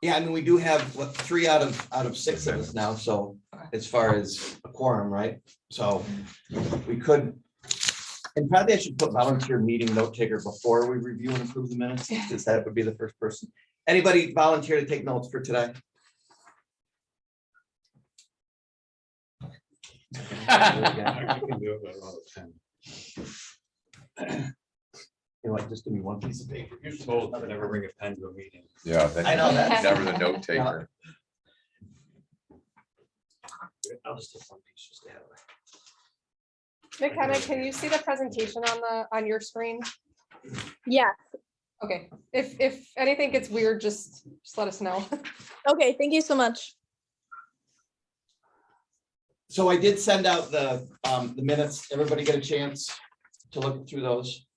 Yeah, I mean, we do have what, 3 out of 6 of us now, so as far as a quorum, right? So we could, and probably I should put volunteer meeting note taker before we review and approve the minutes, because that would be the first person. Anybody volunteer to take notes for today? I can do it by about 10. You know what, just give me one piece of paper. You're told to never bring a pen to a meeting. Yeah. I know that. Never the note taker. I'll just take one piece just to have it. McKenna, can you see the presentation on your screen? Yeah. Okay, if anything gets weird, just let us know. Okay. Thank you so much. So I did send out the minutes. Everybody get a chance to look through those?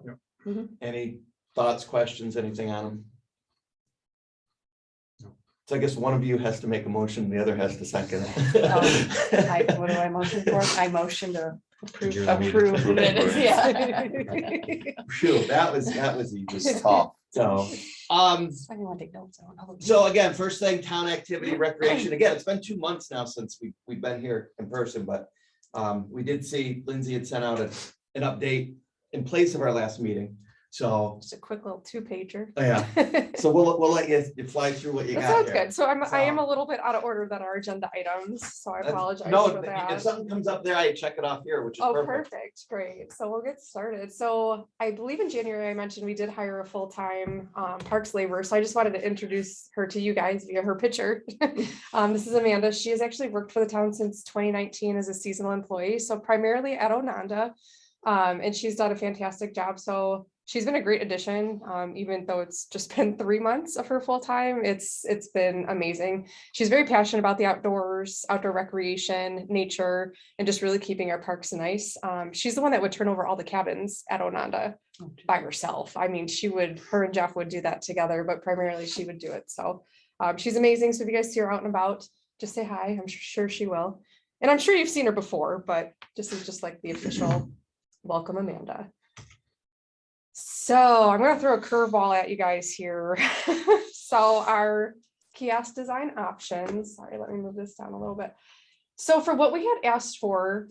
Yep. Mhm. Any thoughts, questions, anything on them? No. So I guess one of you has to make a motion, the other has to second What do I motion for? I motion to Approve. approve the minutes, yeah. Phew, that was easy. It's tough. So, I didn't want to take notes. I want to- so again, first thing, town activity, recreation. Again, it's been 2 months now since we've been here in person, but we did see Lindsay had sent out an update in place of our last meeting. So, Just a quick little 2-pager. yeah, so we'll let you fly through what you That got sounds here. good. So I am So- a little bit out of order than our agenda items, so I apologize No, for if that. something comes up there, I check it off here, which is Oh, perfect. perfect. Great. So we'll get started. So I believe in January, I mentioned we did hire a full-time parks laborer. So I just wanted to introduce her to you guys via her picture. This is Amanda. She has actually worked for the town since 2019 as a seasonal employee. So primarily at Ononda. And she's done a fantastic job. So she's been a great addition, even though it's just been 3 months of her full time. It's been amazing. She's very passionate about the outdoors, outdoor recreation, nature, and just really keeping our parks nice. She's the one that would turn over all the cabins at Ononda by herself. I mean, her and Jeff would do that together, but primarily she would do it. So she's amazing. So if you guys see her out and about, just say hi. I'm sure she will. And I'm sure you've seen her before, but this is just like the official welcome, Amanda. So I'm gonna throw a curveball at you guys here. So our kiosk design options, sorry, let me move this down a little bit. So for what we had asked for,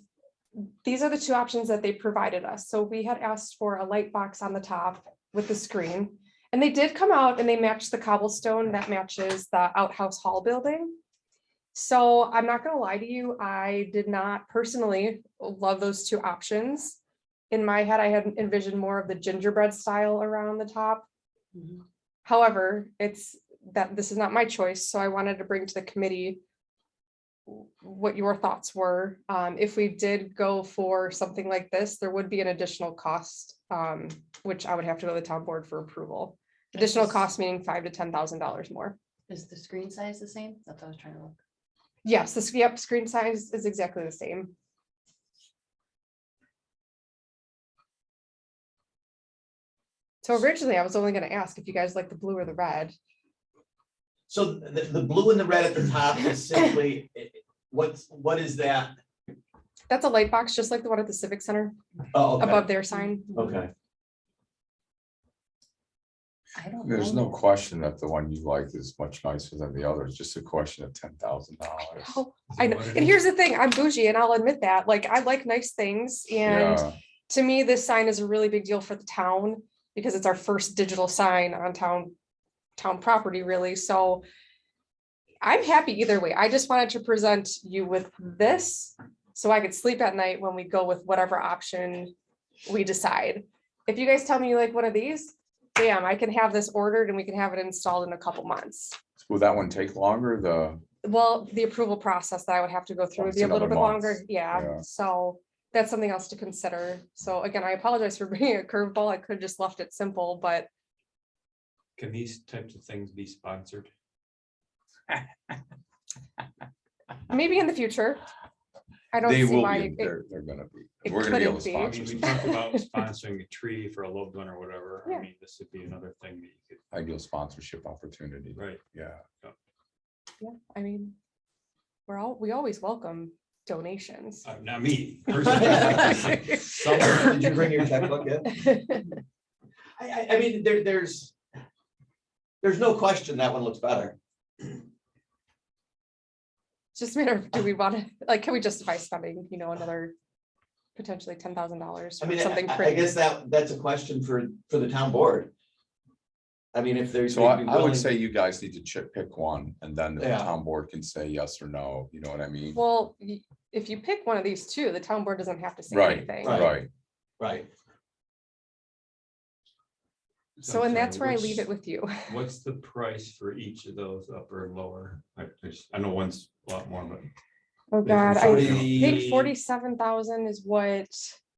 these are the 2 options that they provided us. So we had asked for a light box on the top with the screen, and they did come out and they matched the cobblestone that matches the outhouse hall building. So I'm not gonna lie to you, I did not personally love those 2 options. In my head, I had envisioned more of the gingerbread style around the top. Mhm. However, this is not my choice, so I wanted to bring to the committee what your thoughts were. If we did go for something like this, there would be an additional cost, which I would have to go to the town board for approval. Additional cost meaning $5,000 to $10,000 more. Is the screen size the same? That's what I was trying to look. Yes, the screen size is exactly the same. So originally I was only going to ask if you guys like the blue or the red. So the blue and the red at the top is simply, what is that? That's a light box, just like the one at the Civic Center Oh, okay. above their sign. Okay. I don't. There's know. no question that the one you like is much nicer than the other. It's just a question of $10,000. Oh, I know. And here's the thing, I'm bougie and I'll admit that, like, I like nice things. And Yeah, to me, this sign is a really big deal for the town because it's our first digital sign on town property, really. So I'm happy either way. I just wanted to present you with this so I could sleep at night when we go with whatever option we decide. If you guys tell me you like one of these, bam, I can have this ordered and we can have it installed in a couple months. will that one take longer? Well, the approval process that I would have to go through would It's be a little another bit month. longer. Yeah, Yeah. so that's something else to consider. So again, I apologize for bringing a curveball. I could have just left it simple, but Can these types of things be sponsored? maybe in the future. I don't They see will why. be, they're gonna be. it We're gonna be able to couldn't be. I sponsor mean, we some talked about sponsoring a tree for a loved one or whatever. Yeah. I mean, this would be another thing that you could, ideal sponsorship opportunity. right? Yeah. Yeah, I mean, we always welcome donations. Not me. personally. Did you bring your checkbook yet? I mean, there's there's no question that one looks better. It's just a matter of, do we want to, like, can we justify spending, another potentially $10,000 I for mean, something I pretty? guess that's a question for the town board. I mean, if there's. So I would say you guys need to pick one, and then the Yeah. town board can say yes or no, you know what I mean? Well, if you pick one of these two, the town board doesn't have to say Right, anything. right. Right, So, and that's where I leave it with you. What's the price for each of those, upper and lower? I know one's a lot more, but. Oh, God, I 40 think 47,000 is what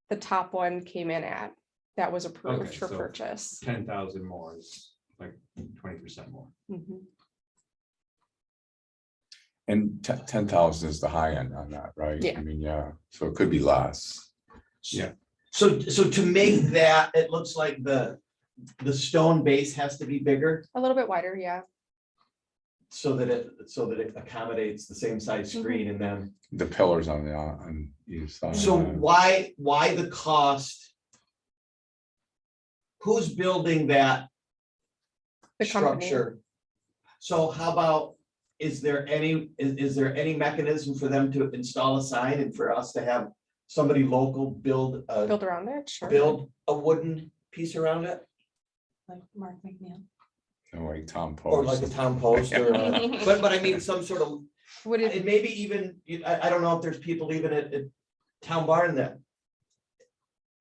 the top one came in at. That was approved Okay, for so- purchase. 10,000 more is like 20% more. Mhm. And 10,000 is the high end on that, right? Yeah. I mean, yeah, so it could be less. Yeah. so to make that, it looks like the stone base has to be bigger A little bit wider, yeah. so that it accommodates the same size screen and then. The pillars on either side. So yeah. why the cost? Who's building that The company. structure? So how about, is there any mechanism for them to install a sign and for us to have somebody local build Build around it, sure. a wooden piece around it? Like Mark McNeil. No way, Tom Or like a Post. town post or, but I mean, some sort of, Would it, and maybe even, I don't know if there's people even at Town Barn that.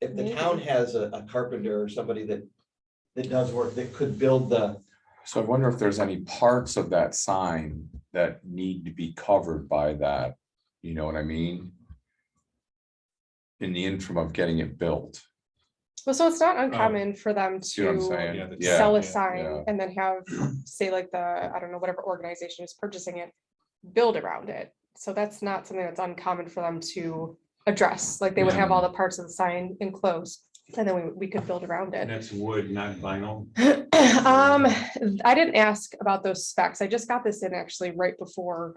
If the town Maybe. has a carpenter or somebody that does work, that could build the, So I wonder if there's any parts of that sign that need to be covered by that, you know what I mean? In the interim of getting it built, well, so it's not uncommon for them see what I'm to saying? Yeah, the- Yeah, sell a yeah, sign yeah. and then have, say like I don't know, whatever organization is purchasing it, build around it. So that's not something that's uncommon for them to address, like they would have all the parts of the sign enclosed. And then we could build around And it. that's wood, not vinyl. I didn't ask about those specs. I just got this in actually right before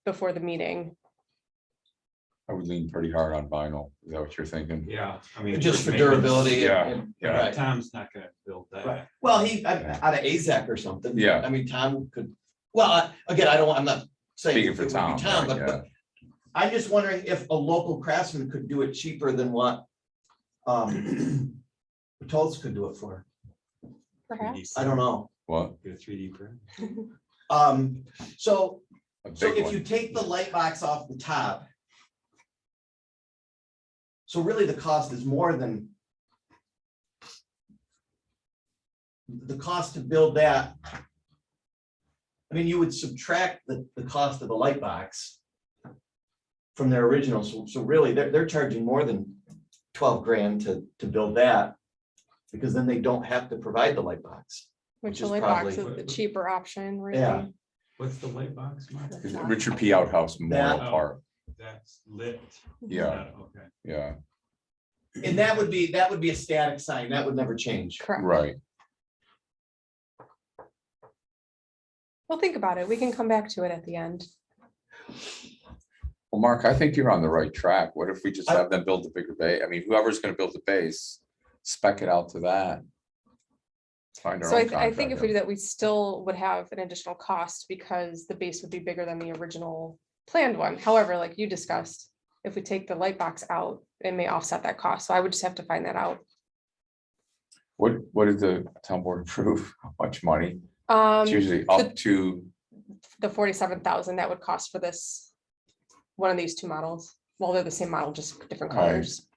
the meeting. I would lean pretty hard on vinyl. Is that what you're thinking? Yeah, I mean. just for maintenance. durability. Yeah, and- yeah. right. Tom's not gonna build Right. that. Well, out of AZAC or something. Yeah. I mean, Tom could, well, again, I'm not saying. Speaking it for would be Tom, right, but yeah. I'm just wondering if a local craftsman could do it cheaper than what Tulsa could do it for. Perhaps. I don't know. What? Get a 3D print. So A So big if you one. take the light box off the top. So really the cost is more than. The cost to build that. I mean, you would subtract the cost of the light box. From their original, so really, they're charging more than 12 grand to build that. Because then they don't have to provide the light box. Which which the is light box is probably- the cheaper option, really. Yeah. What's the light box, Mark? Is it Richard P. Outhouse Memorial That- Park, That's lit. yeah, Okay. yeah, And that would be a static sign, that would never change. Correct. right. Well, think about it. We can come back to it at the end. Well, Mark, I think you're on the right track. What if we just have them build the bigger base? I mean, whoever's gonna build the base, spec it out to that. Find our So own I think if we contractor. do that, we still would have an additional cost because the base would be bigger than the original planned one. However, like you discussed, if we take the light box out, it may offset that cost. So I would just have to find that out. What did the town board approve? How much money? It's Um, usually up to, the 47,000 that would cost for this, one of these two models. Well, they're the same model, just different Right. colors.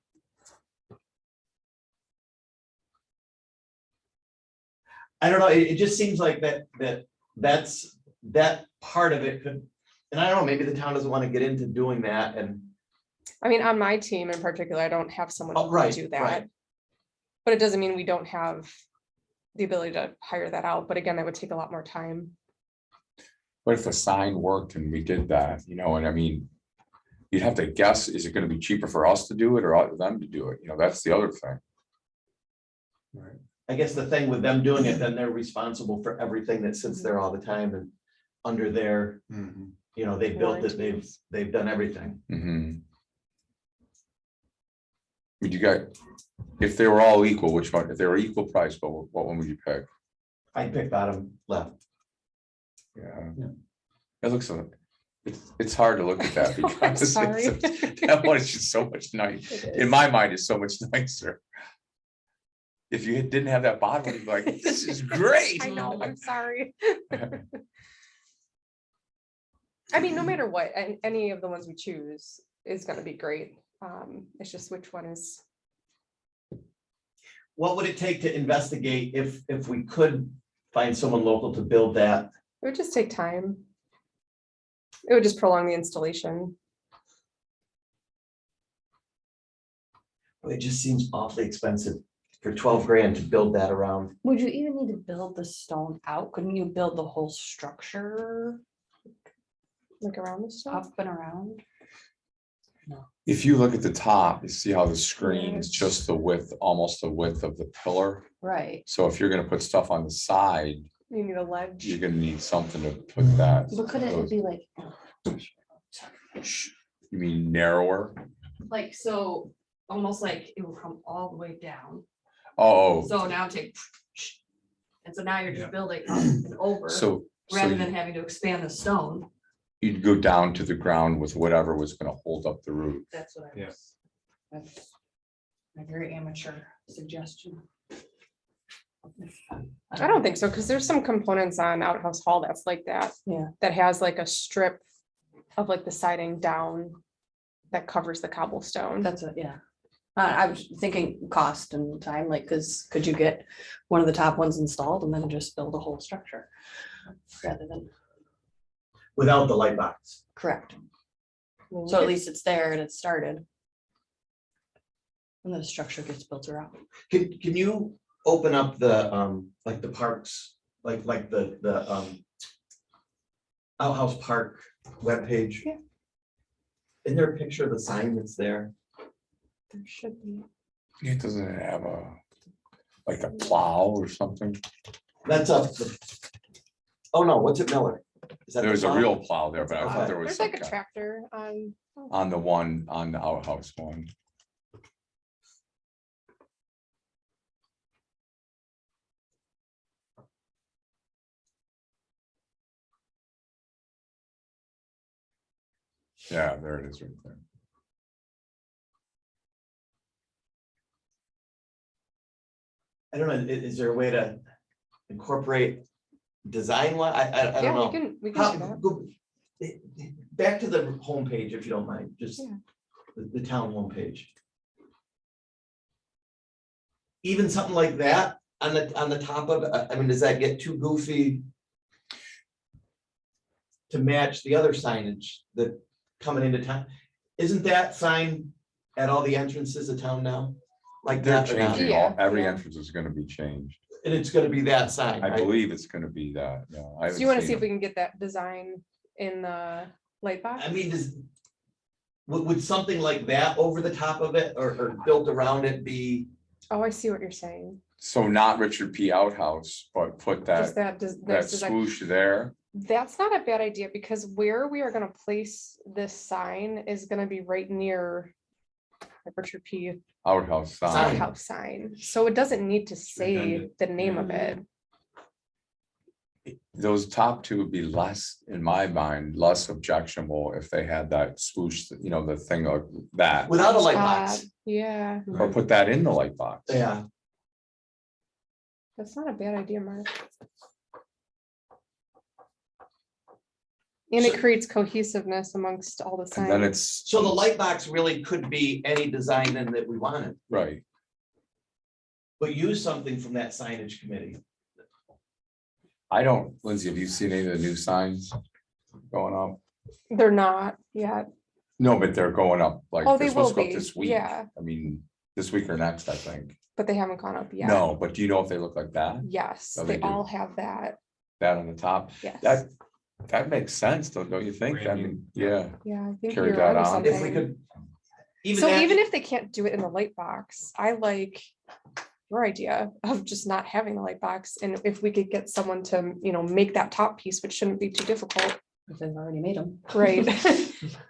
I don't know, it just seems like that part of it could, and I don't know, maybe the town doesn't want to get into doing that and. I mean, on my team in particular, I don't have someone Oh, who right, can do right. that. But it doesn't mean we don't have the ability to hire that out. But again, that would take a lot more time. what if the sign worked and we did that, you know, and I mean. You'd have to guess, is it gonna be cheaper for us to do it or them to do it? You know, that's the other thing. Right. I guess the thing with them doing it, then they're responsible for everything that sits there all the time and under their, Mhm. you know, they built it, Warranties. they've done everything. Mhm. Would you got, if they were all equal, which one, if they were equal price, what one would you pick? I pick bottom left. Yeah. Yeah. It looks like, it's hard to look at that I'm because it's- sorry. that one is just so much nice. It In is. my mind, it's so much nicer. If you didn't have that bottom, one, you'd be like, this is great. I know, I'm sorry. I mean, no matter what, and any of the ones we choose is gonna be great. It's just which one is, What would it take to investigate if we could find someone local to build that? it would just take time. It would just prolong the installation. It just seems awfully expensive for 12 grand to build that around. Would you even need to build the stone out? Couldn't you build the whole structure Like around the stuff. up and around? If you look at the top, you see how the screen is Yes. just the width, almost the width of the pillar. Right, So if you're gonna put stuff on the side, You need a ledge. you're gonna need something to put that. but couldn't it those- be like, You mean narrower? like, so, almost like it will come all the way down, Oh, so now take. And so now you're Yeah. just building up and over, so rather than having to expand the stone, you'd go down to the ground with whatever was gonna hold up the roof. that's what I Yeah. was. That's a very amateur suggestion. I don't think so, because there's some components on Outhouse Hall that's like that. Yeah. That has like a strip of like the siding down that covers the cobblestone. That's it, yeah. I was thinking cost and time, like, cause could you get one of the top ones installed and then just build a whole structure? Rather than, Without the light box. correct, I mean, so at we least it's there and it's started. And the structure gets built around. Can you open up the, like the parks, like the Outhouse Park webpage? Yeah. Isn't there a picture of the sign that's there? There should be. It doesn't have like a plow or something. That's up. Oh, no, what's it, Miller? Is that the There's a plow? real plow there, but I thought there was There's some like a kind- tractor on. on the one, on the outhouse one. Yeah, there it is right there. I don't know, is there a way to incorporate design one? I Yeah, don't we know. can, we How, can do that. go, back to the homepage, if you don't mind, just Yeah. the town homepage. Even something like that on the top of it, I mean, does that get too goofy? To match the other signage that coming into town? Isn't that sign at all the entrances of town now? Like They're that, or not? changing all, Yeah, every yeah. entrance is gonna be changed. And it's gonna be that sign, I right? believe it's gonna be that, yeah. I So you want to haven't see if seen we can get that design in the light box? I mean, would something like that over the top of it or built around it be? Oh, I see what you're saying. it. So not Richard P. Outhouse, but put Just that, that, that swoosh there. that's not a bad idea, because where we are gonna place this sign is gonna be right near the Richard P. Outhouse sign. Outhouse sign, so it doesn't need to say redundant. the name of it. Those top two would be less, in my mind, less objectionable if they had that swoosh, you know, the thing like that. Without a light Uh, box, Yeah, Or put that in the light box. yeah, that's not a bad idea, Mark. And it So- creates cohesiveness amongst all the And then signs. it's, so the light box really could be any design then that we wanted, right, but use something from that signage committee. I don't, Lindsay, have you seen any of the new signs going up? They're not yet. No, but they're going up, like, Oh, they're they will supposed to go up be, this week. yeah, I mean, this week or next, I think. but they haven't gone up yet. No, but do you know if they look like that? Yes, Oh, they they do. all have that, That on the top? yes. That makes sense, don't you think? I Branding. mean, yeah, Yeah, I think carry you're that onto on. If we something. could. So that- even if they can't do it in the light box, I like your idea of just not having the light box. And if we could get someone to, make that top piece, which shouldn't be too difficult, If they've already made them. right?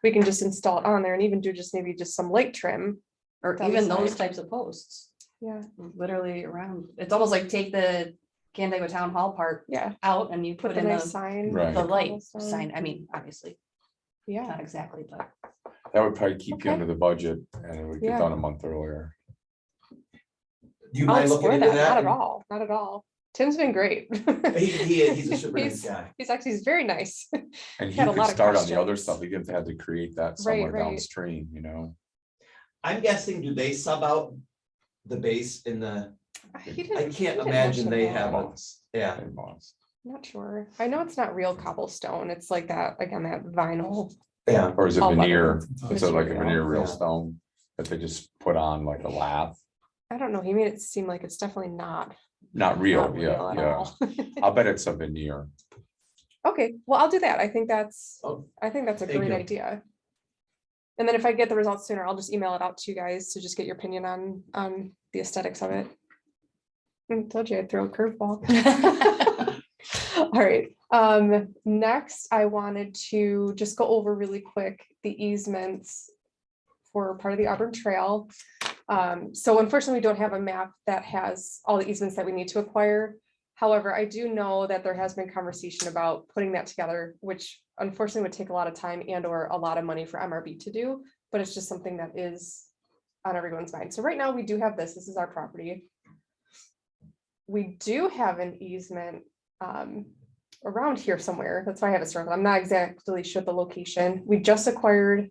We can just install it on there and even do maybe just some light trim. Or Down the even those side. types of posts, Yeah, literally around, it's almost like take the Canandaigua Town Hall part Yeah, out and you put put the in nice the, sign. Right. the light cobblestone. sign. I mean, obviously, Yeah, not exactly, but. That would probably keep you Okay. under the budget and it would get Yeah. done a month earlier. Do you I'll mind looking explore into that, that? not at all, not at all. Tim's been great. He's a super nice guy. He's very nice. And he Had a could lot of start on the other questions. stuff. He didn't have to create that Right, somewhere right. downstream, you know? I'm guessing, do they sub out the base in the, He didn't- I he can't didn't imagine mention they that. have a, Must. yeah. They must. Not sure. I know it's not real cobblestone. It's like that, again, that vinyl. Yeah, Or is it All veneer? leather. Is it like a Material. veneer real Yeah. stone that they just put on like a lath? I don't know. He made it seem like it's definitely not. Not real, not real yeah, at yeah. all. I'll bet it's a veneer. Okay, well, I'll do that. I think that's Oh, a thank great you. idea. And then if I get the results sooner, I'll just email it out to you guys to just get your opinion on the aesthetics of it. Told you I'd throw a curveball. All right, next I wanted to just go over really quick the easements for part of the Auburn Trail. So unfortunately, we don't have a map that has all the easements that we need to acquire. However, I do know that there has been conversation about putting that together, which unfortunately would take a lot of time and or a lot of money for MRB to do, but it's just something that is on everyone's mind. So right now we do have this is our property. We do have an easement around here somewhere. That's why I have it circled. I'm not exactly sure the location. We just acquired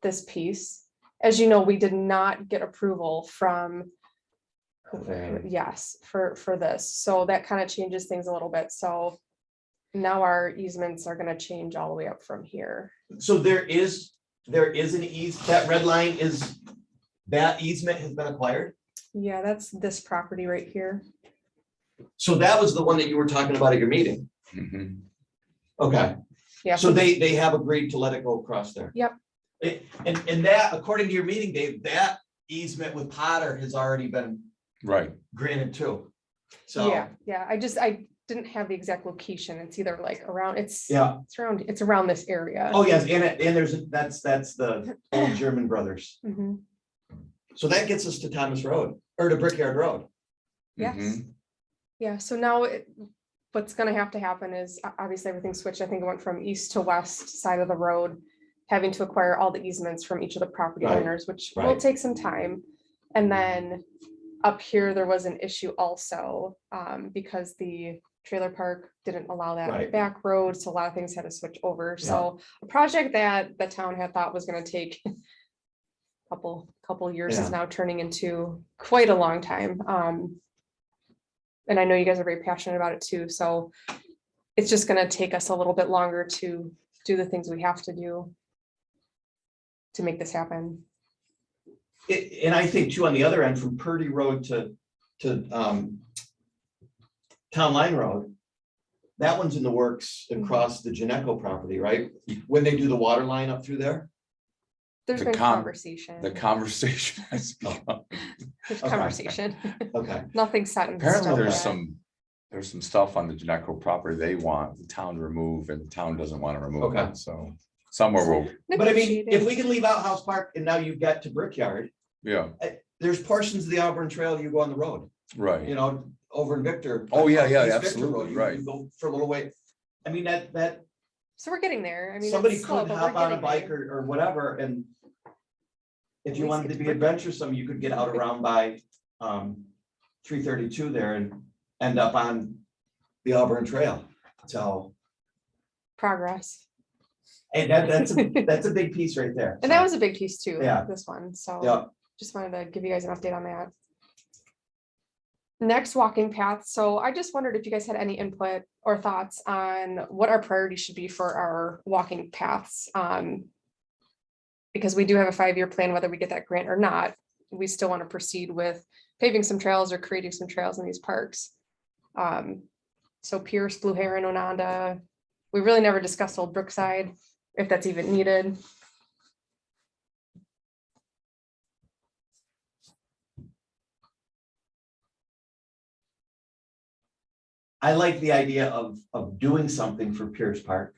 this piece. As you know, we did not get approval from, yes, for this. So that kind of changes things a little bit. So now our easements are gonna change all the way up from here. so there is an that red line is, that easement has been acquired? Yeah, that's this property right here. So that was the one that you were talking about at your meeting? Mhm. Okay, Yeah. so they have agreed to let it go across there? Yep. And that, according to your meeting, Dave, that easement with Potter has already been Right, granted too. So, Yeah, I didn't have the exact location. It's either like around, yeah, it's around this area. oh, yes, and that's the old German brothers. Mhm. So that gets us to Thomas Road, or to Brickyard Road. Yes. Mhm. Yeah, so now what's gonna have to happen is obviously everything switched. I think it went from east to west side of the road, having to acquire all the easements from each of the property Right, owners, which will right. take some time. And then up here, there was an issue also, because the trailer park didn't allow that Right. back road, so a lot of things had to switch over. So a project that the town had thought was gonna take couple years is Yeah. now turning into quite a long time. And I know you guys are very passionate about it too, so it's just gonna take us a little bit longer to do the things we have to do to make this happen. And I think too, on the other end, from Purdy Road to Town Line Road, that one's in the works across the Janeco property, right? When they do the water line up through there? There's The been con- conversation. The conversation has begun. There's Okay. conversation. Okay, Nothing set in Apparently, stone there's yet. some stuff on the Janeco property they want the town to remove and the town doesn't want to remove Okay. it, so. Somewhere we'll, but I mean, if we Negotiating. can leave out House Park and now you've got to Brickyard, yeah, there's portions of the Auburn Trail you go on the road, right. you know, over in Victor. Oh, yeah, yeah, East Victor absolutely, Road, you right. go for a little way. I mean, that, So we're getting there. I mean, somebody it's slow, could but hop we're on a getting bike there. or whatever, and if you least wanted get to to be Brickyard. adventuresome, you could get out around by 332 there and end up on the Auburn Trail. So, Progress. and that's a big piece right there. And that was a big piece too, Yeah. this one, so. Yeah, Just wanted to give you guys an update on that. Next walking path. So I just wondered if you guys had any input or thoughts on what our priority should be for our walking paths. Because we do have a 5-year plan, whether we get that grant or not, we still want to proceed with paving some trails or creating some trails in these parks. So Pierce, Blue Heron, Ononda, we really never discussed Old Brookside, if that's even needed. I like the idea of doing something for Pierce Park.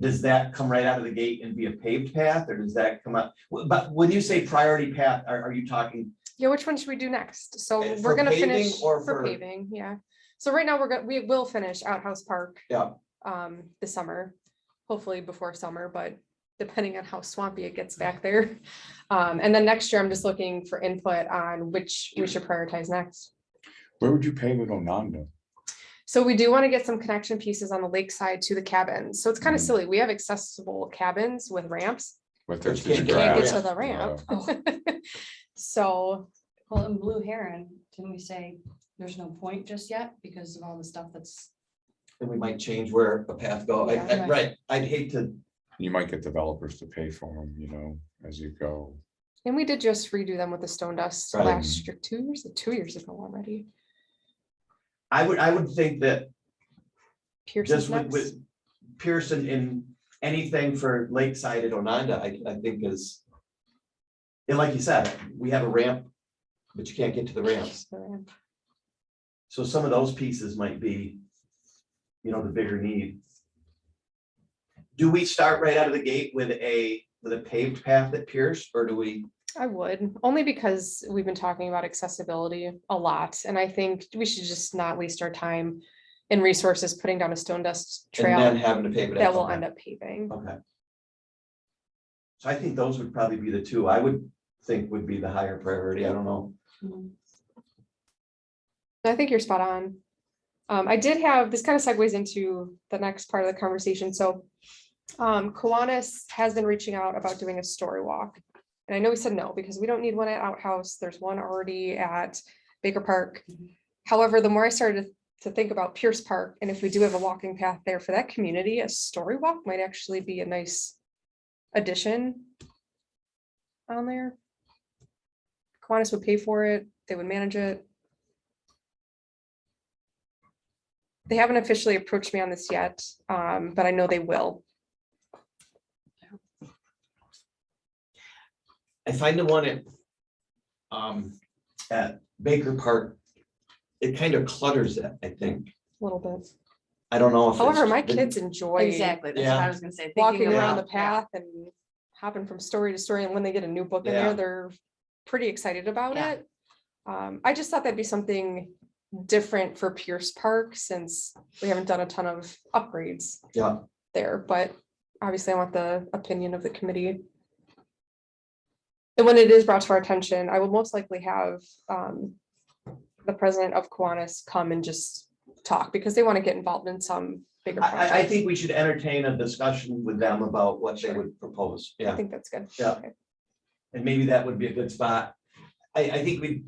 does that come right out of the gate and be a paved path, or does that come up? But when you say priority path, are you talking, Yeah, which one should we do next? So For we're gonna paving finish or for for- paving, yeah. So right now we will finish Outhouse Park yeah, this summer, hopefully before summer, but depending on how swampy it gets back there. And then next year, I'm just looking for input on which we should prioritize next. Where would you pave it, Ononda? So we do want to get some connection pieces on the lakeside to the cabins. So it's kind of Mhm. silly. We have accessible cabins with ramps. With But the you can't Can't get grass? to the ramp. Oh. So, Well, in Blue Heron, didn't we say there's no point just yet because of all the stuff that's, then we might change where a path go. Yeah. Right, I'd hate to, You might get developers to pay for them, as you go. and we did just redo them with the stone dust Right. last year, 2 years ago already. I would think that Pearson's just with, next. with Pearson in anything for Lakeside at Ononda, I think is. And like you said, we have a ramp, but you can't get to the ramps. The ramp. So some of those pieces might be, the bigger need. Do we start right out of the gate with a paved path at Pierce, or do we? I would, only because we've been talking about accessibility a lot, and I think we should just not waste our time and resources putting down a stone dust And then trail having to pave it. that will okay. end up paving. Okay. So I think those would probably be the two I would think would be the higher priority. I don't know. I think you're spot on. I did have, this kind of segues into the next part of the conversation, so. Kiwanis has been reaching out about doing a story walk. And I know we said no, because we don't need one at Outhouse, there's one already at Baker Park. However, the more I started to think about Pierce Park, and if we do have a walking path there for that community, a story walk might actually be a nice addition on there. Kiwanis would pay for it, they would manage it. They haven't officially approached me on this yet, but I know they will. I find the one at Baker Park, it kind of clutters it, I think. A little bit. I don't know if. However, it's my been- kids enjoy exactly, that's what Yeah. I was gonna say. walking thinking around the about- yeah. path and hopping from story to story. And when they get a new book in Yeah. there, they're pretty excited about Yeah. it. I just thought that'd be something different for Pierce Park since we haven't done a ton of upgrades Yeah, there, but obviously I want the opinion of the committee. And when it is brought to our attention, I will most likely have the president of Kiwanis come and just talk because they want to get involved in some bigger I projects. think we should entertain a discussion with them about what they Sure. would propose. I Yeah, think that's good. Yeah. Okay. and maybe that would be a good spot. I think we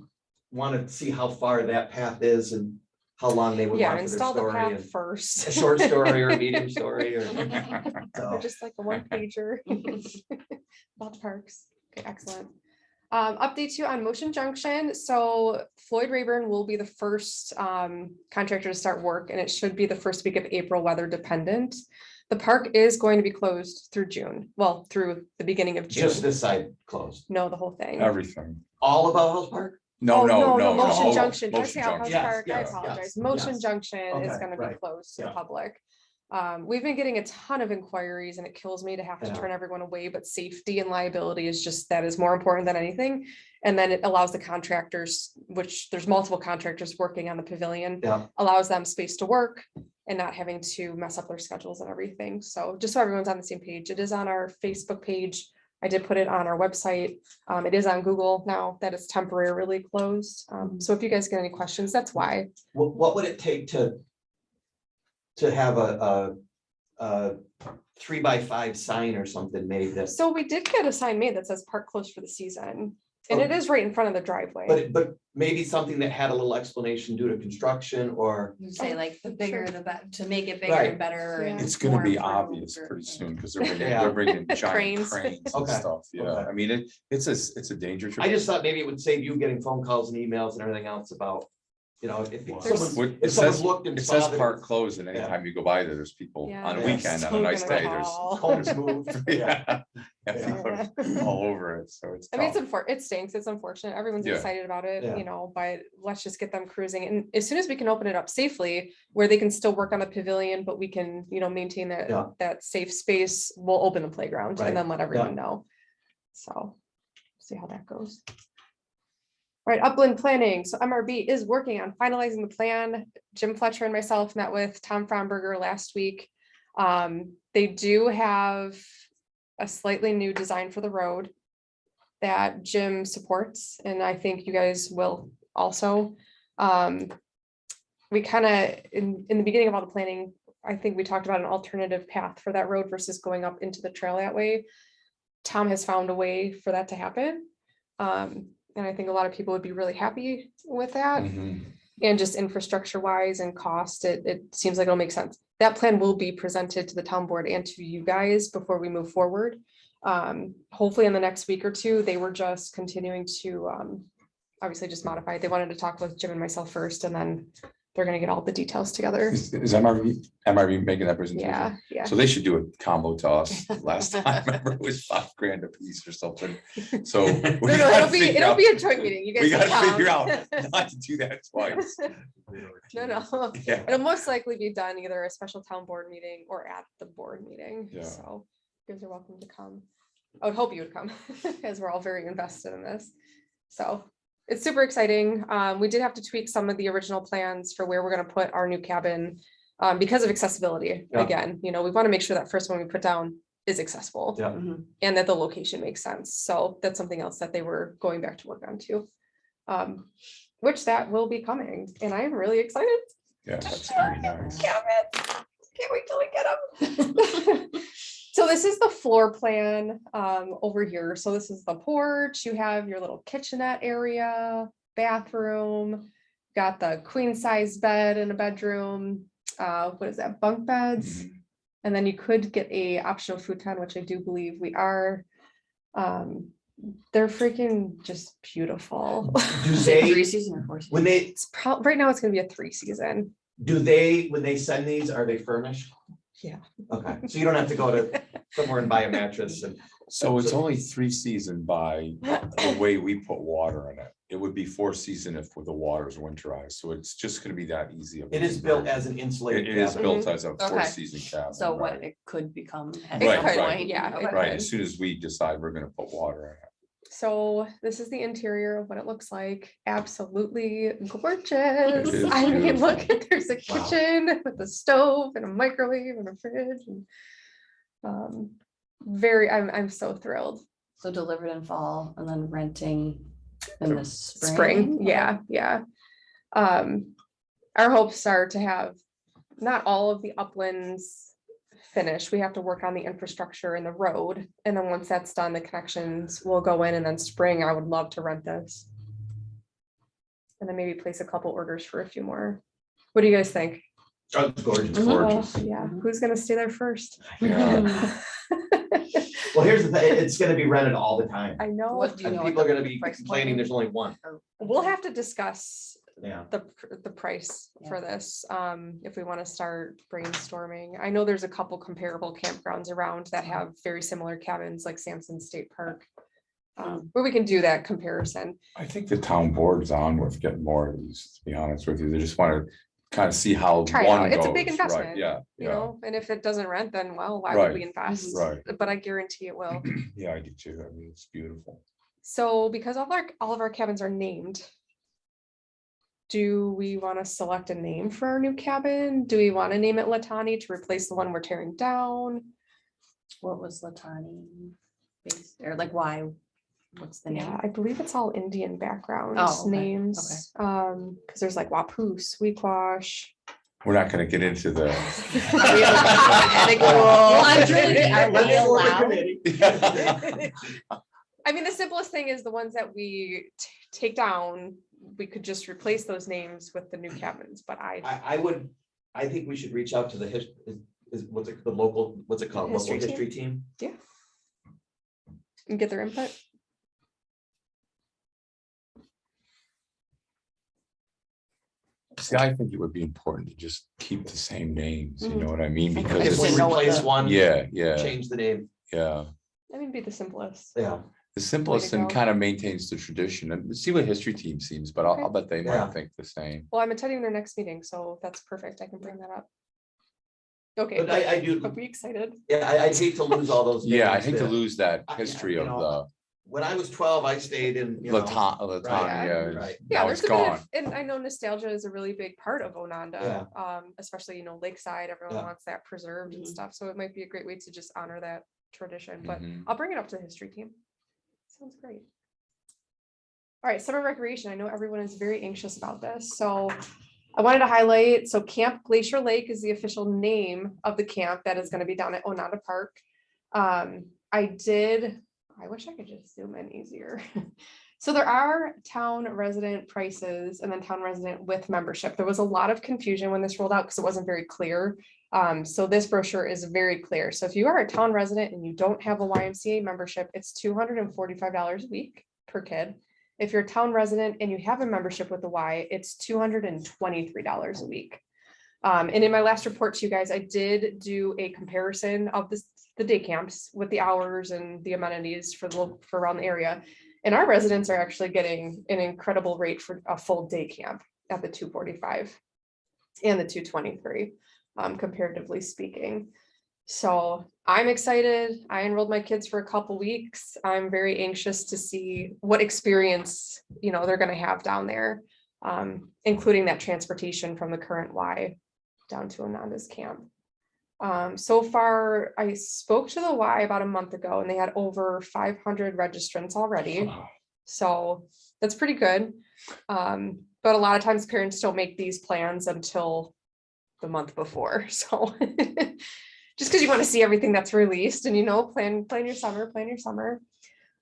want to see how far that path is and how long they would Yeah, want for their install the story. path and first. A short story or a medium story or. Or so. just like a one pager. About the parks. Okay, excellent. Update you on Motion Junction. So Floyd Rayburn will be the first contractor to start work, and it should be the first week of April, weather dependent. The park is going to be closed through June, well, through the beginning of June. Just this side closed. No, the whole thing. Everything. All of Outhouse Park? No, Oh, no, no, Motion no. Junction. Did I Motion say Outhouse Junction. Yes, Park? I yes, apologize. yes, Motion yes. Junction is Okay, gonna be right. closed to the Yeah. public. We've been getting a ton of inquiries and it kills me to have to Yeah. turn everyone away, but safety and liability is just, that is more important than anything. And then it allows the contractors, which there's multiple contractors working on the pavilion, Yeah. allows them space to work and not having to mess up their schedules and everything. So just so everyone's on the same page, it is on our Facebook page. I did put it on our website. It is on Google now that it's temporarily closed. So if you guys get any questions, that's why. What would it take to have a 3x5 sign or something made that, So we did get a sign made that says park closed for the season. And it is right in front of the driveway. but maybe something that had a little explanation due to construction or, You say like the bigger, the better, to make it bigger Right. and better. and It's gonna more be improved obvious or- pretty soon, because they're bringing, Yeah. they're bringing giant Cranes. cranes and Okay, stuff, yeah, okay. I mean, it's a danger. I just thought maybe it would save you getting phone calls and emails and everything else about you know, if Wow. someone, What- if It someone says, looked and it saw says that it park was- closed and anytime you go by there, there's people Yeah, on a they're weekend, on still a nice gonna day, there's. call. cones moved. Yeah, Yeah. people are all over it, so it's I mean, tough. it stinks. It's unfortunate. Everyone's Yeah. excited about it, Yeah. you know, but let's just get them cruising. And as soon as we can open it up safely, where they can still work on the pavilion, but we can, you know, maintain Yeah. that safe space, we'll open the playground Right. and then let everyone know. So, see how that goes. All right, upland planning. So MRB is working on finalizing the plan. Jim Fletcher and myself met with Tom Fromberger last week. They do have a slightly new design for the road that Jim supports, and I think you guys will also. We kind of, in the beginning of all the planning, I think we talked about an alternative path for that road versus going up into the trail that way. Tom has found a way for that to happen. And I think a lot of people would be really happy with that. Mhm. And just infrastructure wise and cost, it seems like it'll make sense. That plan will be presented to the town board and to you guys before we move forward. Hopefully in the next week or two. They were just continuing to obviously just modify it. They wanted to talk with Jim and myself first, and then they're gonna get all the details together. Is MRV making that presentation? Yeah, yeah. So they should do a combo to us. Last time, remember, it was $5,000 a piece or something. So. we No, gotta it'll figure it'll out- be a joint meeting. You guys. We can gotta figure come. out not to do that twice. No. Yeah. It'll most likely be done either a special town board meeting or at the board meeting. Yeah. So you guys are welcome to come. I would hope you would come, as we're all very invested in this. So it's super exciting. We did have to tweak some of the original plans for where we're gonna put our new cabin because of accessibility. Yeah. Again, you know, we want to make sure that first one we put down is accessible. Yeah. Mhm. And that the location makes sense. So that's something else that they were going back to work on too. Which that will be coming, and I'm really excited. Yeah, that's very nice. Can't wait till we get them. So this is the floor plan over here. So this is the porch. You have your little kitchenette area, bathroom, got the queen size bed in a bedroom. What is that? Bunk beds. Mhm. And then you could get a optional futon, which I do believe we are. They're freaking just beautiful. Do Is it 3 they, season or 4 season? when they, Right now it's gonna be a 3 season. when they send these, are they furnished? Yeah. Okay, so you don't have to go to somewhere and buy a mattress and. So it's only 3 season by the way we put water in it. It would be 4 season if the water's winterized, so it's just gonna be that easy. of a It is built conversion. as an insulated. It is cabin. built as a Okay. 4 season cabin. So what right. it could become at It some could, point. yeah, it Okay. Right, could. as soon as we decide we're gonna put water in it. So this is the interior of what it looks like. Absolutely gorgeous. is I mean, beautiful. look, there's a Wow. kitchen with a stove and a microwave and a fridge. And, I'm so thrilled. So delivered in fall and then renting in the spring. Spring, yeah, yeah. Our hopes are to have not all of the uplands finished. We have to work on the infrastructure and the road. And then once that's done, the connections will go in, and then spring, I would love to rent this. And then maybe place a couple orders for a few more. What do you guys think? Oh, it's gorgeous. Mhm. Gorgeous. Oh, yeah, who's gonna stay there first? Yeah. Well, here's the thing, it's gonna be rented all the time. I know, What do you And know? people what are the gonna be price point complaining is? there's only one. we'll have to discuss Yeah. the price for Yeah. this, if we want to start brainstorming. I know there's a couple comparable campgrounds around that have very similar cabins, like Sampson State Park. Where we can do that comparison. I think the town board's on with getting more of these, to be honest with you. They just wanna kind of see how Try it one out. It's a big goes, right, investment, yeah, You yeah, know, and if it doesn't rent, then well, why would we Right. invest? right. But I guarantee it will. Yeah, I do too. I mean, it's beautiful. So because all of our cabins are named. Do we want to select a name for our new cabin? Do we want to name it Latani to replace the one we're tearing down? What was Latani based, or like why? What's the Yeah, name? I believe it's all Indian backgrounds, Oh, okay, names. Because there's like Wapoos, Weequash. We're not gonna get into the. Well, I'm trying, are we allowed? I mean, the simplest thing is the ones that we take down, we could just replace those names with the new cabins, but I think we should reach out to the what's it, the local, what's it called? Local History history team? and get their input. See, I think it would be important to just keep the same names, you know what I mean? I Because just If we didn't know what replace the- one. yeah, Change the name, yeah. I mean, be the simplest. yeah. The simplest and go. kind of maintains the tradition and see what history team seems, but I'll Okay. bet they Yeah. might think the same. Well, I'm attending their next meeting, so that's perfect. I can bring that up. Okay, But I do, are we excited? yeah, I'd hate to lose all those. Yeah, I names hate to that- lose that I- history you of know, When I was 12, I stayed in, the you know. Latanya. right. Yeah, Now there's it's a bit gone. of, and I know nostalgia is a really big part of Ononda. Especially, Lakeside, everyone Yeah. wants that preserved and Mhm. stuff, so it might be a great way to just honor that tradition, but Mhm. I'll bring it up to the history team. Sounds great. All right, summer recreation. I know everyone is very anxious about this, so I wanted to highlight, so Camp Glacier Lake is the official name of the camp that is gonna be down at Ononda Park. I wish I could just zoom in easier. So there are town resident prices and then town resident with membership. There was a lot of confusion when this rolled out because it wasn't very clear. So this brochure is very clear. So if you are a town resident and you don't have a YMCA membership, it's $245 a week per kid. If you're a town resident and you have a membership with the Y, it's $223 a week. And in my last report to you guys, I did do a comparison of the day camps with the hours and the amenities for around the area. And our residents are actually getting an incredible rate for a full day camp at the 245 and the 223, comparatively speaking. So I'm excited. I enrolled my kids for a couple weeks. I'm very anxious to see what experience, they're going to have down there, including that transportation from the current Y down to Ononda's camp. So far, I spoke to the Y about a month ago and they had over 500 registrants already. So that's pretty good. But a lot of times parents don't make these plans until the month before. So just because you want to see everything that's released and, plan your summer.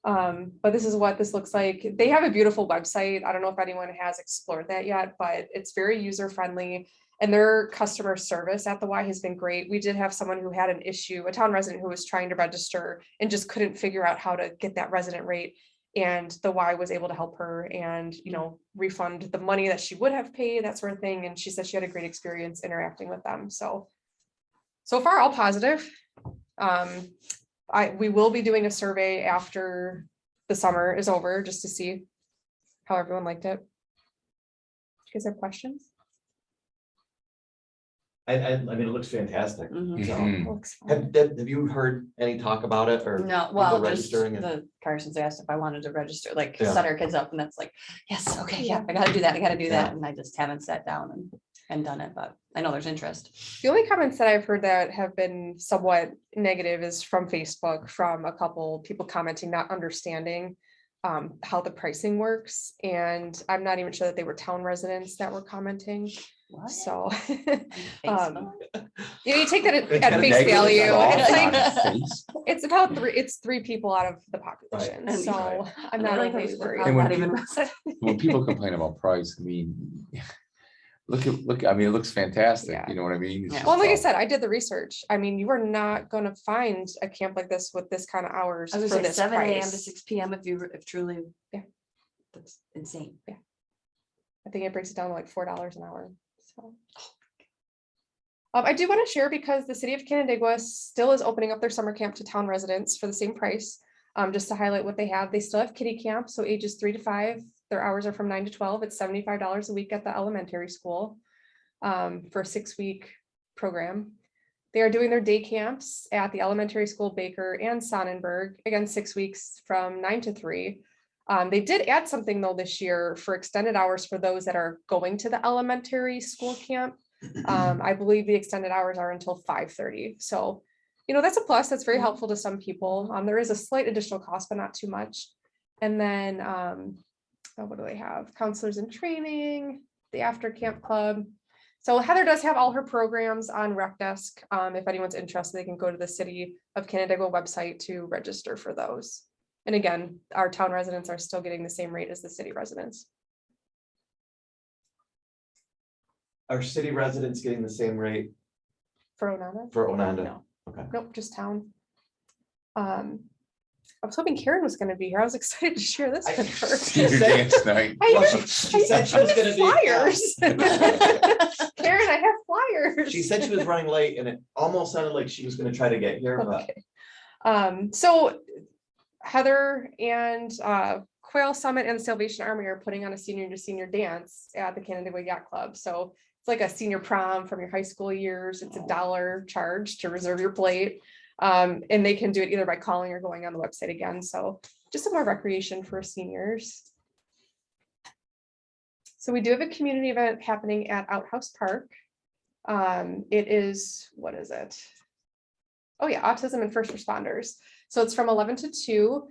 But this is what this looks like. They have a beautiful website. I don't know if anyone has explored that yet, but it's very user friendly. And their customer service at the Y has been great. We did have someone who had an issue, a town resident who was trying to register and just couldn't figure out how to get that resident rate. And the Y was able to help her and, refund the money that she would have paid, that sort of thing. And she said she had a great experience interacting with them. So far, all positive. We will be doing a survey after the summer is over, just to see how everyone liked it. Do you guys have questions? I mean, it looks fantastic. Mhm. So, Mhm. Looks fun. have you heard any talk about it or? No, people well, just registering and- the Carson's asked if I wanted to register, like Yeah. set our kids up and that's like, yes, okay, yeah, I gotta do that, Yeah. and I just haven't sat down and done it, but I know there's interest. The only comments that I've heard that have been somewhat negative is from Facebook, from a couple people commenting, not understanding how the pricing works. And I'm not even sure that they were town residents that were commenting. What? So Facebook? you take that It's at kinda face negative value. at It's all. like, it's about three people out of the population. Right. So Right. I'm not Like, overly they're worried. probably And when not even people- resident. When people complain about price, I mean, I mean, it looks fantastic, Yeah. you know what I mean? It's Yeah. just Well, like I tough. said, I did the research. I mean, you are not gonna find a camp like this with this kind of hours I was for gonna say this 7 AM to price. 6 PM if truly. Yeah. That's insane. I think it breaks it down to like $4 an hour. So. I do want to share because the city of Canandaigua still is opening up their summer camp to town residents for the same price. Just to highlight what they have, they still have kiddie camp, so ages 3 to 5. Their hours are from 9 to 12. It's $75 a week at the elementary school for a 6-week program. They are doing their day camps at the elementary school, Baker and Sonnenberg, again, 6 weeks from 9 to 3. They did add something though this year for extended hours for those that are going to the elementary school camp. I believe the extended hours are until 5:30. So, that's a plus. That's very helpful to some people. There is a slight additional cost, but not too much. And then, what do they have? Counselors in training, the after camp club. So Heather does have all her programs on Rec Desk. If anyone's interested, they can go to the City of Canandaigua website to register for those. And again, our town residents are still getting the same rate as the city residents. Are city residents getting the same rate For Ononda? for Ononda? No. Okay. Nope, just town. I was hoping Karen was gonna be here. I was excited to share this I- with her. Senior dance night. I Well, know. she said she was gonna be. Flyers. Karen, I have flyers. She said she was running late and it almost sounded like she was gonna try to get here, but Okay. So Heather and Quail Summit and the Salvation Army are putting on a senior to senior dance at the Canandaigua Yacht Club. So it's like a senior prom from your high school years. It's $1 charge to reserve your plate. And they can do it either by calling or going on the website again. So just some more recreation for seniors. So we do have a community event happening at Outhouse Park. It is, what is it? Oh yeah, autism and first responders. So it's from 11 to 2.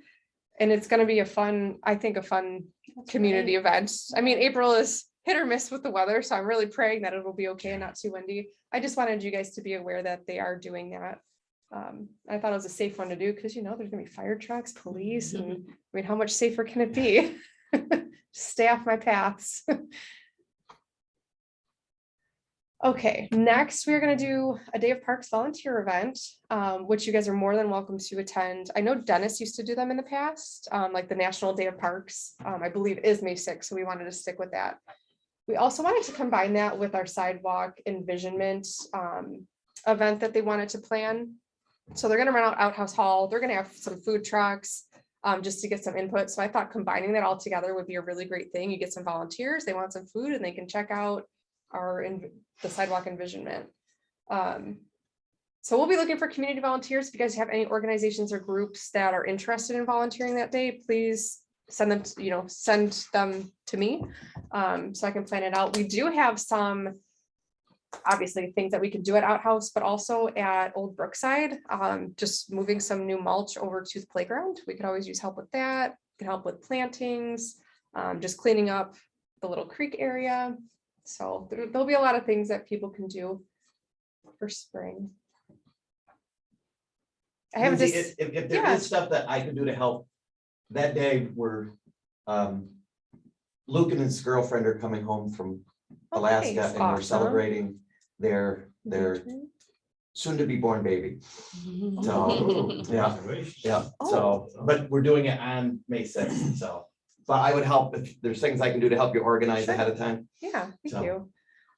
And it's gonna be a fun, I think a fun community event. I mean, April is hit or miss with the weather, so I'm really praying that it will be okay and not too windy. I just wanted you guys to be aware that they are doing that. I thought it was a safe one to do because there's gonna be fire trucks, police, and I mean, how much safer can it be? Stay off my paths. Okay, next we're gonna do a Day of Parks volunteer event, which you guys are more than welcome to attend. I know Dennis used to do them in the past, like the National Day of Parks, I believe is May 6th, so we wanted to stick with that. We also wanted to combine that with our sidewalk envisionment event that they wanted to plan. So they're gonna run out Outhouse Hall, they're gonna have some food trucks, just to get some input. So I thought combining that all together would be a really great thing. You get some volunteers, they want some food and they can check out the sidewalk envisionment. So we'll be looking for community volunteers. If you guys have any organizations or groups that are interested in volunteering that day, please send them to me, so I can plan it out. We do have some obviously things that we can do at Outhouse, but also at Old Brookside, just moving some new mulch over to the playground. We could always use help with that. Can help with plantings, just cleaning up the little creek area. So there'll be a lot of things that people can do for spring. I haven't Lindsay, just, if there yeah. is stuff that I can do to help, that day we're, Luke and his girlfriend are coming home from Alaska nice, and we're awesome. celebrating their soon to be born baby. So, yeah, yeah, so, but we're doing it on May 6th, so. But I would help if there's things I can do to help you organize Sure. ahead of time. Yeah, thank So. you.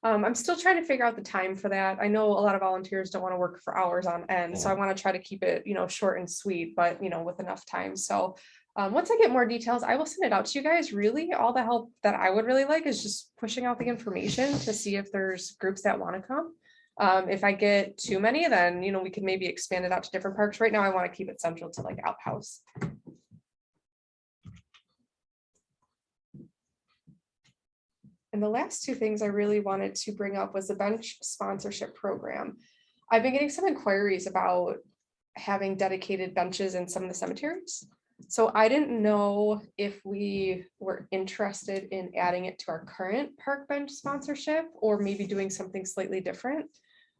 I'm still trying to figure out the time for that. I know a lot of volunteers don't want to work for hours on end, so I want to try to keep it, short and sweet, but with enough time. So once I get more details, I will send it out to you guys. Really, all the help that I would really like is just pushing out the information to see if there's groups that want to come. If I get too many, then we can maybe expand it out to different parks. Right now, I want to keep it central to like Outhouse. And the last two things I really wanted to bring up was the bench sponsorship program. I've been getting some inquiries about having dedicated benches in some of the cemeteries. So I didn't know if we were interested in adding it to our current park bench sponsorship or maybe doing something slightly different.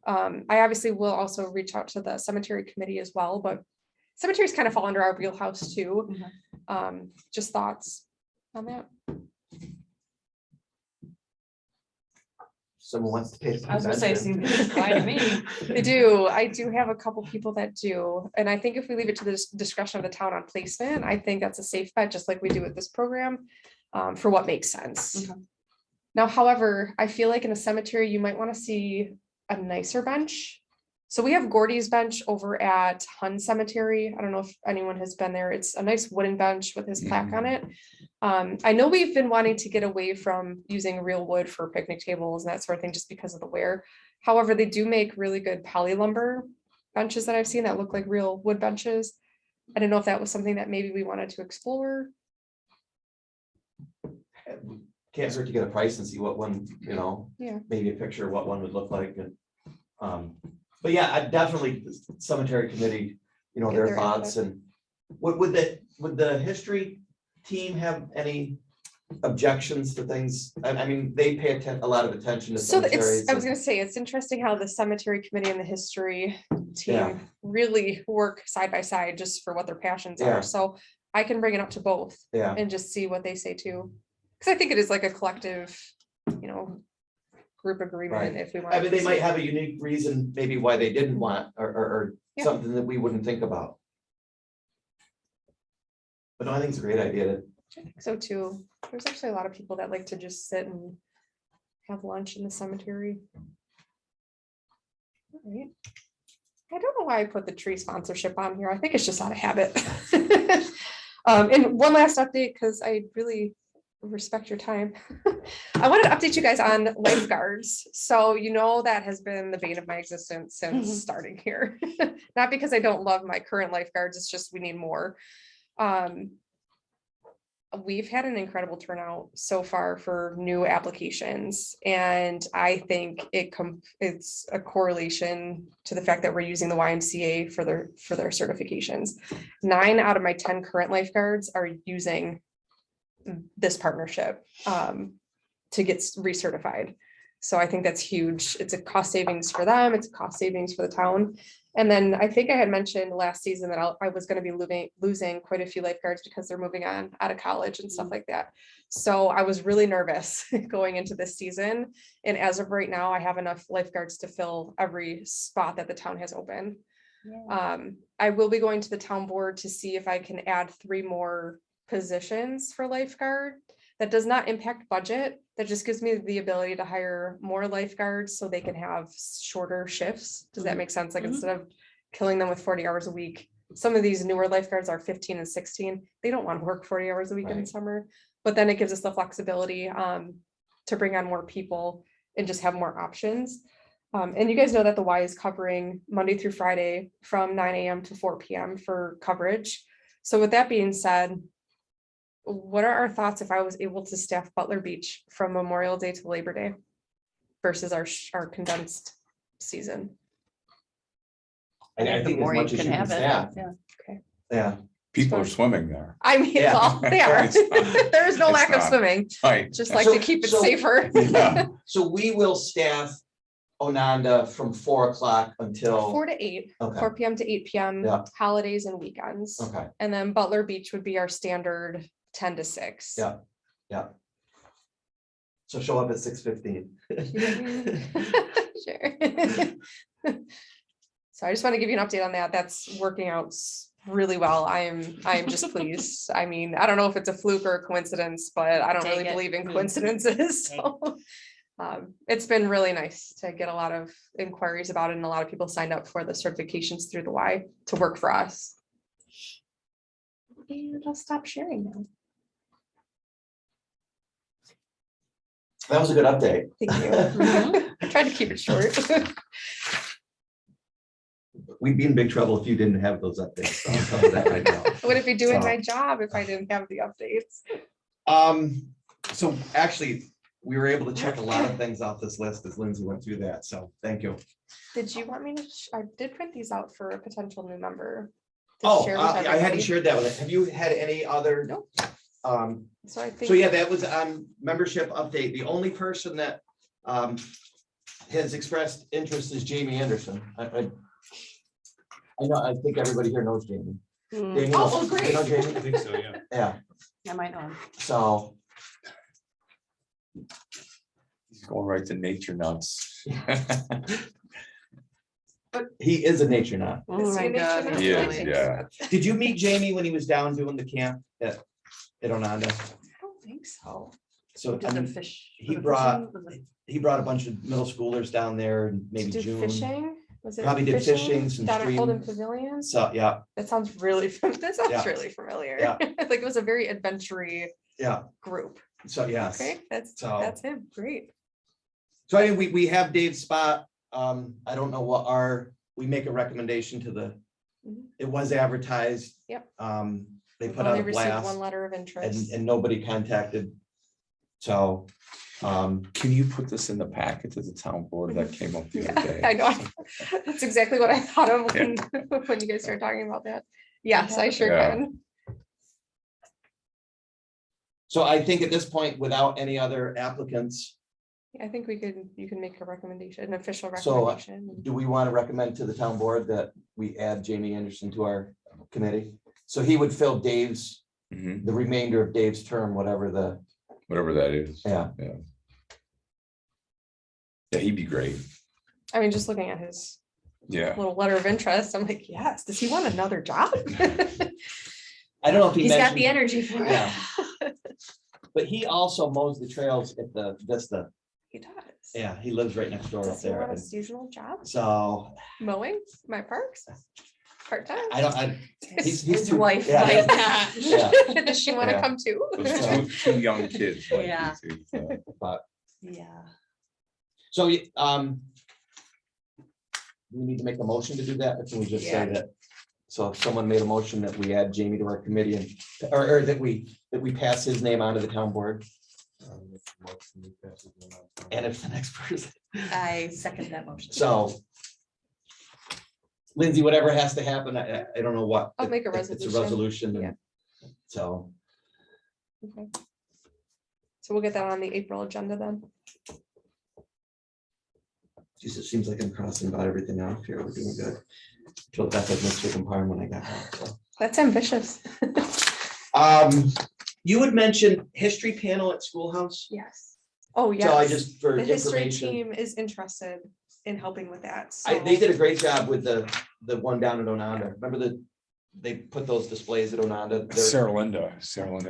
I obviously will also reach out to the cemetery committee as well, but cemeteries kind of fall under our wheelhouse too. Just thoughts on that. Someone wants to pay. I was gonna say, seems fine to me. They do. I do have a couple people that do. And I think if we leave it to the discretion of the town on placement, I think that's a safe bet, just like we do with this program, for what makes sense. Okay. Now, however, I feel like in a cemetery, you might want to see a nicer bench. So we have Gordy's bench over at Hun Cemetery. I don't know if anyone has been there. It's a nice wooden bench with his plaque on it. I know we've been wanting to get away from using real wood for picnic tables and that sort of thing, just because of the wear. However, they do make really good poly lumber benches that I've seen that look like real wood benches. I don't know if that was something that maybe we wanted to explore. Can't hurt to get a price and see what one, Yeah. maybe a picture of what one would look like. And but yeah, I definitely cemetery committee, Get their their thoughts. And would the history team have any objections to things? I mean, they pay a lot of attention to So cemeteries. I was gonna say, it's interesting how the cemetery committee and the history Yeah. team really work side by side just for what their passions Yeah. are. So I can bring it up to both Yeah, and just see what they say too. Because I think it is like a collective, group agreement Right. if we want. I mean, they might have a unique reason, maybe why they didn't want, or Yeah. something that we wouldn't think about. But no, I think it's a great idea to, I think so too. There's actually a lot of people that like to just sit and have lunch in the cemetery. All right. I don't know why I put the tree sponsorship on here. I think it's just out of habit. And one last update, because I really respect your time. I wanted to update you guys on lifeguards. So you know that has been the bane of my existence since starting here. Not because I don't love my current lifeguards, it's just we need more. We've had an incredible turnout so far for new applications, and I think it's a correlation to the fact that we're using the YMCA for their certifications. 9 out of my 10 current lifeguards are using this partnership to get recertified. So I think that's huge. It's a cost savings for them. It's a cost savings for the town. And then I think I had mentioned last season that I was going to be losing quite a few lifeguards because they're moving on out of college and stuff like that. So I was really nervous going into this season. And as of right now, I have enough lifeguards to fill every spot that the town has open. I will be going to the town board to see if I can add 3 more positions for lifeguard. That does not impact budget. That just gives me the ability to hire more lifeguards so they can have shorter shifts. Does that make sense? Like instead of killing them with 40 hours a week, some of these newer lifeguards are 15 and 16. They don't want to work 40 hours a week in Right. summer, but then it gives us the flexibility to bring on more people and just have more options. And you guys know that the Y is covering Monday through Friday from 9 a.m. to 4 p.m. for coverage. So with that being said, what are our thoughts if I was able to staff Butler Beach from Memorial Day to Labor Day versus our condensed season? I think as much as you can staff, yeah. People are Fine. swimming there. I mean, Yeah. well, they are. It's There is no it's lack of not. swimming, Right. just like So- to keep it so- safer. Yeah. So we will staff Ononda from 4 o'clock until, 4 to 8, okay, 4 p.m. to 8 p.m. Yeah. holidays and weekends. okay, And then Butler Beach would be our standard 10 to 6. Yeah. so show up at 6:15. Sure. So I just want to give you an update on that. That's working out really well. I am just pleased. I mean, I don't know if it's a fluke or a coincidence, but I don't really Take it. believe in coincidences. So it's been really nice to get a lot of inquiries about it, and a lot of people signed up for the certifications through the Y to work for us. And I'll stop sharing now. That was a good update. Thank you. I tried to keep it short. We'd be in big trouble if you didn't have those updates. So I'll tell you that right now. I wouldn't be doing So- my job if I didn't have the updates. So actually, we were able to check a lot of things off this list as Lindsay went through that, so thank you. Did you want me to, I did print these out for a potential new member. to Oh, share with I hadn't everybody. shared that with it. Have you had any other? Nope. So I think. So yeah, that was membership update. The only person that has expressed interest is Jamie Anderson. I know, I think everybody here knows Jamie. Jamie, Oh, you great. know I Jamie? think so, yeah. Yeah, I might know. so, He's going right to nature nuts. but he is a nature nut. Oh Is he my a nature God. nut? he's He is, really- yeah. Did you meet Jamie when he was down doing the camp at Ononda? I don't think so. So Did I the mean, fish- he the brought, fishing? Was it- he brought a bunch of middle schoolers down there in To maybe do June. fishing? Was it Probably did fishing, some down at Holden stream. Pavilion? So, yeah, That sounds really, that sounds Yeah. really familiar. Yeah. Like it was a very adventure yeah, group. so yes. Okay, that's So- him. Great. So I mean, we have Dave's spot. I don't know what we make a recommendation to the, Mhm. it was advertised. Yep. They We've put only out a received blast one letter of interest. and nobody contacted. So, Can you put this in the packet to the town board that came up the other day? I know. That's exactly what I thought of when, when you guys started talking about that. Yes, I sure Yeah. can. so I think at this point, without any other applicants, I think you can make a recommendation, an official So, recommendation. do we want to recommend to the town board that we add Jamie Anderson to our committee? So he would fill Dave's, Mhm. the remainder of Dave's term, whatever the, Whatever that is. yeah. Yeah, he'd be great. I mean, just looking at his Yeah. little letter of interest, I'm like, yes, does he want another job? I don't know if he He's got the mentioned, energy for it. Yeah. but he also mows the trails at the Vista. He does. Yeah, he lives right next door up Does he there. want a and seasonal job? So mowing my parks? Part-time? I don't, he's His too. wife yeah, might yeah, not. yeah. Does she want to Yeah. come too? Those two young kids. like Yeah. you two, so. But, Yeah. so, we need to make a motion to do that, or can we just say Yeah. that? So if someone made a motion that we add Jamie to our committee and, or that we pass his name on to the town board, and if the next person, I second that motion. so. Lindsay, whatever has to happen, I don't know what. I'll make a It's a resolution. resolution, and Yeah. so, Okay. So we'll get that on the April agenda then. geez, it seems like I'm crossing about everything off here, we're doing good. Till Beth had mixed with empire when I got home, so. That's ambitious. You would mention history panel at Schoolhouse. Yes. Oh, So I yes. just, for The history information, team is interested in helping with that. they so- did a great job with the one down at Ononda. Remember they put those displays at Ononda. They're Sarah Linda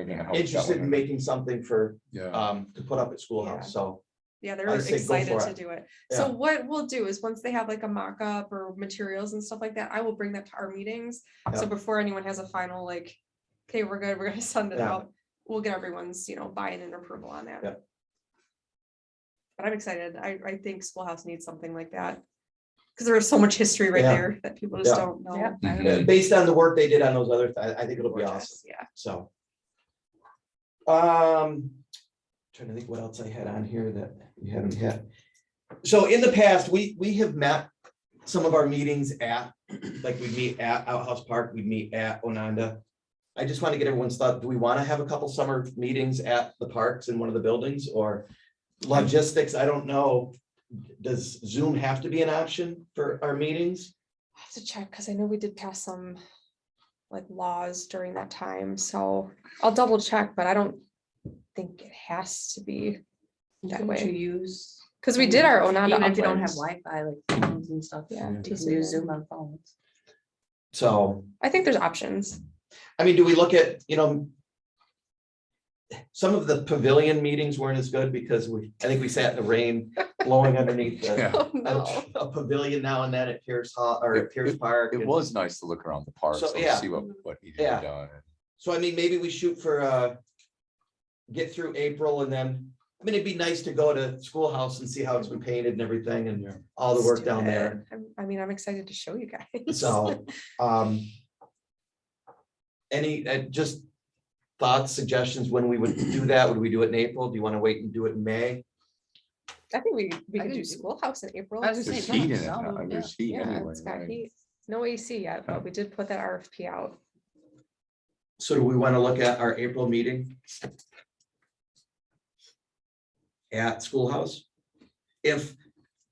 gonna help. that interested in one. making something for, Yeah, to put up at Yeah. Schoolhouse, so. Yeah, I they're say go excited for to it. do it. Yeah. So what we'll do is once they have like a mock-up or materials and stuff like that, I will bring that to our meetings. So Yeah. before anyone has a final, like, okay, we're good, we're gonna send it Yeah. out. We'll get everyone's, buy-in and approval on that. Yeah. But I'm excited. I think Schoolhouse needs something like that. Because there is so much history right Yeah. there that people just Yeah. don't know. Yeah. Mhm. Based on the work they did on those other, I think it'll be awesome, Gorgeous, yeah. so. Trying to think what else I had on here that we haven't had. So in the past, we have met some of our meetings at, like we'd meet at Outhouse Park, we'd meet at Ononda. I just want to get everyone's thought, do we want to have a couple summer meetings at the parks in one of the buildings, or logistics, I don't know. Does Zoom have to be an option for our meetings? I have to check, because I know we did pass some like laws during that time, so I'll double check, but I don't think it has to be that Couldn't you way. use, Because we did our Ononda even if you don't have uplands. Wi-Fi, like phones and stuff, Yeah, you just can use Zoom. Zoom on phones. So, I think there's options. I mean, do we look at, some of the pavilion meetings weren't as good because I think we sat in the rain blowing underneath Yeah. Oh, no. a pavilion now and then at Pierce Hall or at Pierce Park. it and- was nice to look around the park, So, so yeah. see what needed to Yeah. be done. So I mean, maybe we shoot for, get through April and then, I mean, it'd be nice to go to Schoolhouse and see how it's been painted and everything and Yeah. all the Let's work do down it. there. I'm excited to show you guys. So, any, just thoughts, suggestions when we would do that? Would we do it in April? Do you want to wait and do it in May? I think we I could do think- Schoolhouse in April. I was gonna There's say, heat in it no, now, yeah. there's heat Yeah, anyway, it's got right? heat. No AC yet, but we did put that RFP out. So do we want to look at our April meeting? At Schoolhouse? If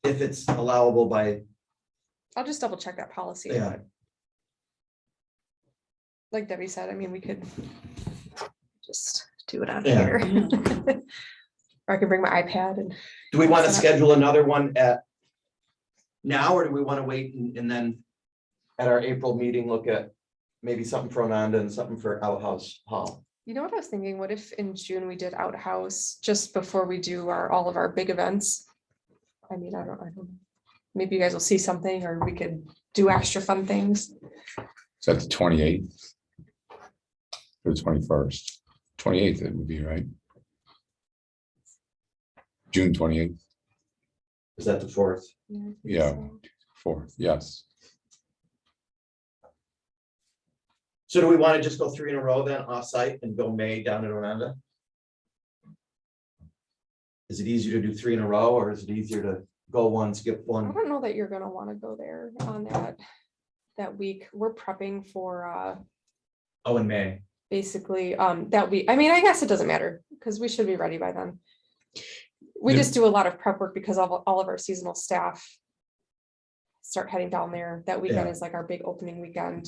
it's allowable by, I'll just double check that policy. Yeah. but Like Debbie said, I mean, we could just do it on Yeah. here. Or I could bring my iPad and, do we want to Set up. schedule another one at now, or do we want to wait and then at our April meeting, look at maybe something for Ononda and something for Outhouse Hall? you know what I was thinking? What if in June we did Outhouse just before we do all of our big events? I mean, I don't know. Maybe you guys will see something or we could do extra fun things. Is that the 28th? Or the 21st? 28th it would be, right? June 28th, Is that the 4th? I think Yeah. so. 4th, yes. So do we want to just go 3 in a row then off-site and go May down in Ononda? Is it easier to do 3 in a row, or is it easier to go one, skip I one? don't know that you're gonna wanna go there on that week. We're prepping for Oh, in May. basically that week. I mean, I guess it doesn't matter because we should be ready by then. We Yeah. just do a lot of prep work because all of our seasonal staff start heading down there. That weekend Yeah. is like our big opening weekend.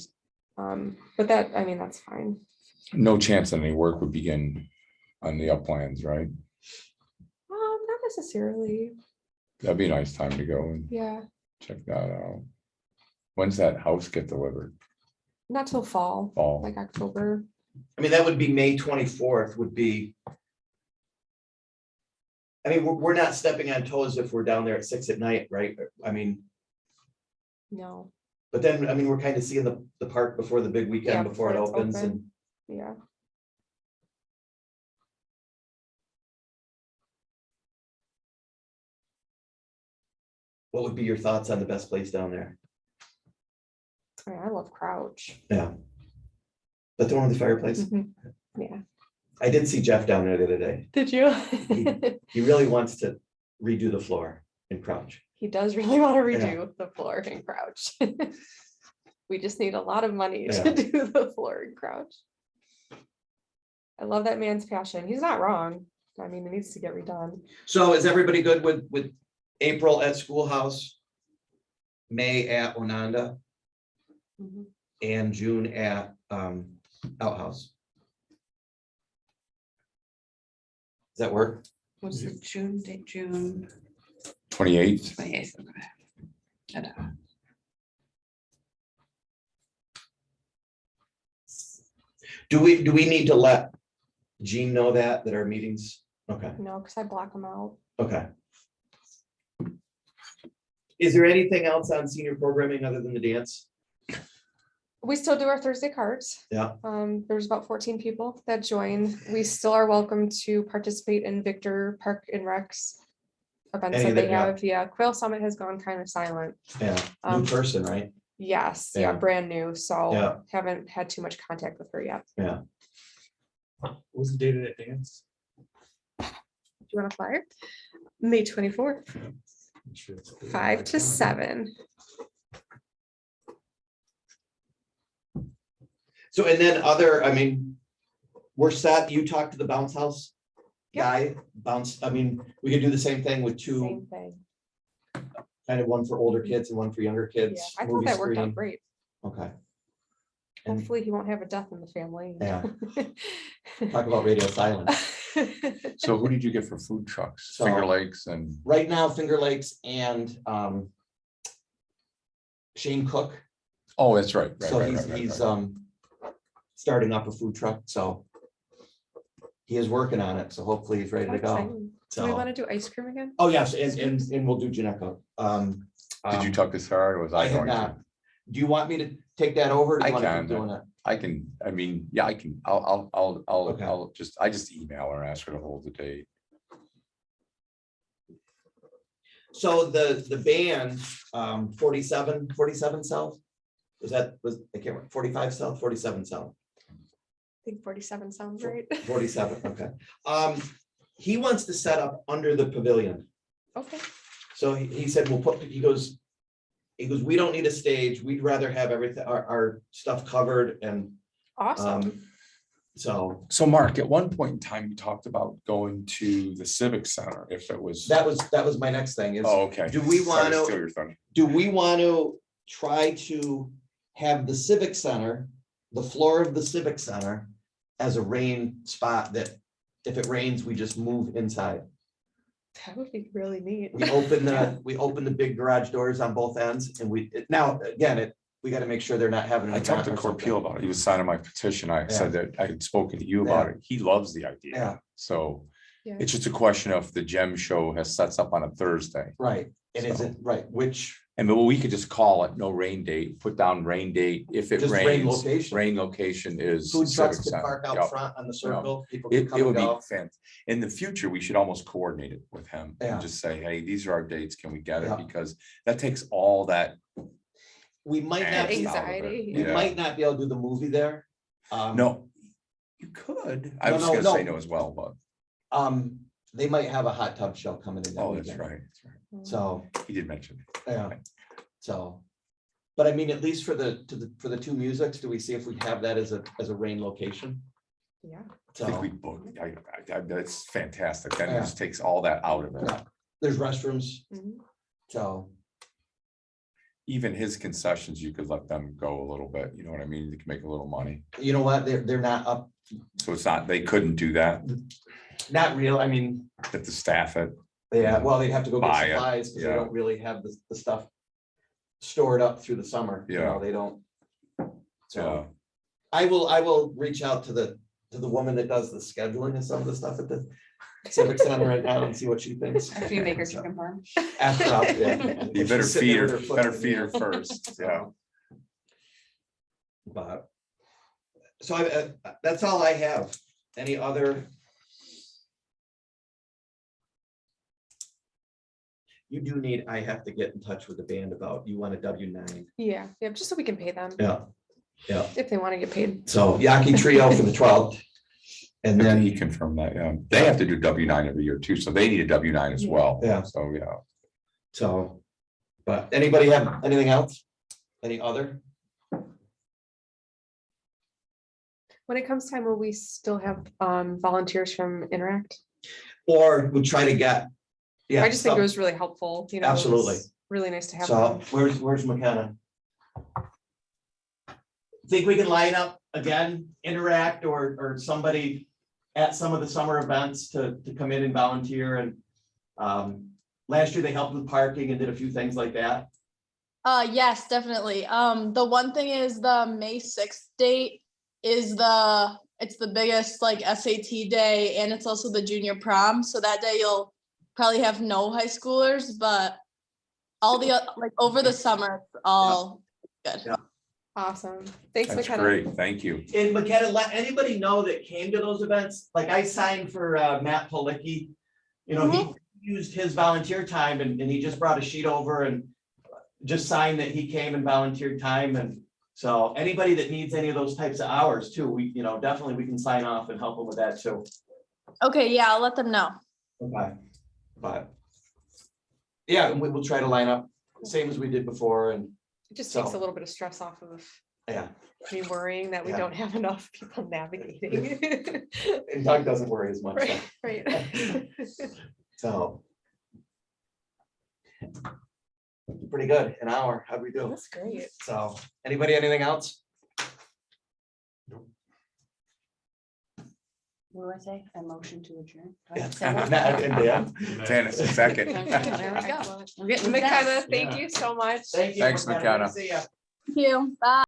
But that, I mean, that's fine. No chance any work would begin on the uplands, right? Not necessarily. That'd be a nice time to go and Yeah, check that out. When's that house get delivered? not till fall, Fall, like October. I mean, that would be May 24th would be. I mean, we're not stepping on toes if we're down there at 6 at night, right? I mean, No, but then, I mean, we're kind of seeing the park before the big Yeah, weekend, before it before it's opens and. open. yeah. What would be your thoughts on the best place down there? I mean, I love Crouch. Yeah. But the one with the fireplace? Mhm. Yeah. I did see Jeff down there the other day. Did you? He really wants to redo the floor in Crouch. He does really want to redo the floor in Crouch. We just need a lot of money Yeah. to do the floor in Crouch. I love that man's passion. He's not wrong. I mean, it needs to get redone. So is everybody good with April at Schoolhouse? May at Onanda Mhm. and June at Outhouse? Does that work? What's the June date, June 28th. 28th? Okay. Do we need to let Jean know that our meetings? Okay, No, because I block them out. okay. Is there anything else on senior programming other than the dance? We still do our Thursday cards. Yeah. There's about 14 people that join. We still are welcome to participate in Victor Park and Recs events Any that of they that, yeah. have. Yeah, Quail Summit has gone kind of silent. Yeah, new Um, person, right? Yes, Yeah. yeah, brand new. So Yeah. haven't had too much contact with her yet. Yeah. What was the date of that dance? Do you want a flyer? May 24th, 5 to 7. So and then other, I mean, we're set, you talked to the bounce house guy, bounce, I mean, we could do the same thing with two, Same thing. kind of one for older kids and one for younger Yeah, kids. I thought movie that worked out screening. great. Okay. And Hopefully he won't have a death in the family. Yeah. talk about radio silence. So who did you get for food trucks? So- Finger Lakes and, Right now, Finger Lakes and Shane Cook. oh, that's right. right, So right, he's, right, right, he's right. starting up a food truck, so. He is working on it, so hopefully he's ready to go. Exciting. Do we So, want to do ice cream again? oh, yes, and we'll do Janeco. Did you talk this hard or was I I have going not. to? Do you want me to take that over? or do I you wanna can, keep doing it? I can, I mean, yeah, I can, Okay. I'll just, I just email her, and ask her to hold the date. So the band, 47 cells? Was I can't remember, 45 cell, 47 cell, I think 47 sounds right. 47, okay. He wants to set up under the pavilion. Okay. So he said, he goes, we don't need a stage. We'd rather have everything, our stuff covered and, Awesome. so So Mark, at one point in time, you talked about going to the Civic Center if it was. that was my next thing is, Oh, okay. do we Sorry to wanna- steal your thunder. do we want to try to have the Civic Center, the floor of the Civic Center as a rain spot that if it rains, we just move inside? That would be really neat. We open the big garage doors on both ends and now, again, we got to make sure they're not having. an I talked to event or Corpeel about it. He was signing my petition. I said that I had spoken to you about it. He loves the Yeah. idea. So Yeah. it's just a question of the gem show has sets up on a Thursday. Right, and is it, right, which, And but we could just call it no rain date, put down rain date. If it Just rain rains, location. rain location is. food trucks Civic could Center. park out Yep. front on the circle, people can It come would and be go. fantastic. In the future, we should almost coordinate it with him Yeah. and just say, hey, these are our dates. Can we get it? Yeah. Because that takes all that. We might not, angst be- out of it. Anxiety, we Yeah. might not be able to do the movie there. No, you could. I No, was no, gonna say no. no as well, but, They might have a hot tub show coming in. that oh, that's weekend. right. That's right. So, He did mention it. yeah, so, but I mean, at least for the two musics, do we see if we have that as a rain location? Yeah. I think So, we booked, that's fantastic. Then it Yeah. just takes all that out of it. yeah, there's restrooms, Mhm. so, Even his concessions, you could let them go a little bit, you know what I mean? You can make a little money. you know what, they're not up, So it's not, they couldn't do that, not real, I mean, that the staff it. yeah, well, they'd have to go get Buy it, supplies, because they yeah. don't really have the stuff stored up through the summer, you Yeah. know, they don't. Yeah. So, I will reach out to the woman that does the scheduling and some of the stuff at the Civic Center right now and see what she thinks. After you make her chicken farm. After, yeah. You better She's sitting feed there with her, foot better in the feed her air. first, yeah. But, so that's all I have. Any other? You do need, I have to get in touch with the band about, you want a W-9. Yeah, yeah, just so we can pay them Yeah, yeah. if they want to get paid. So Yaki Trio for the 12th. And Then he then, confirmed that, yeah. They have to do W-9 every year too, so they need a W-9 as well. Yeah. So, yeah. so, but anybody have anything else? Any other? When it comes time, will we still have volunteers from Interact? Or we try to get. Yeah. I just think it some- was really helpful, you know. it was Absolutely. Really nice to have So them. where's McKenna? Think we can line up again, Interact or somebody at some of the summer events to come in and volunteer and last year they helped with parking and did a few things like that. Yes, definitely. The one thing is the May 6th date is it's the biggest like SAT day and it's also the junior prom. So that day you'll probably have no high schoolers, but all the like over the summer, it's all good. Yeah. Awesome. Thanks, That's McKenna. great, thank you. And McKenna, let anybody know that came to those events, like I signed for Matt Policki. You know, he used his volunteer time and he just brought a sheet over and just signed that he came and volunteered time. And so anybody that needs any of those types of hours too, we, you know, definitely we can sign off and help them with that too. Okay, yeah, I'll let them know. Okay. But yeah, and we will try to line up, same as we did before and It just takes a So- little bit of stress off of yeah, me worrying that we Yeah. don't have enough people navigating. and Doug doesn't worry as much. Right, right. So. Pretty good, an hour, how'd we do? That's great. So, anybody, anything else? What do I say? A motion to adjourn? Do I Yeah. have to say that? Matt and Dan. Janice, second. There we go. Excellent. We're getting McKenna, fast. thank you so much. Thank you. Thanks, Good to McKenna. see ya. Thank you. Bye.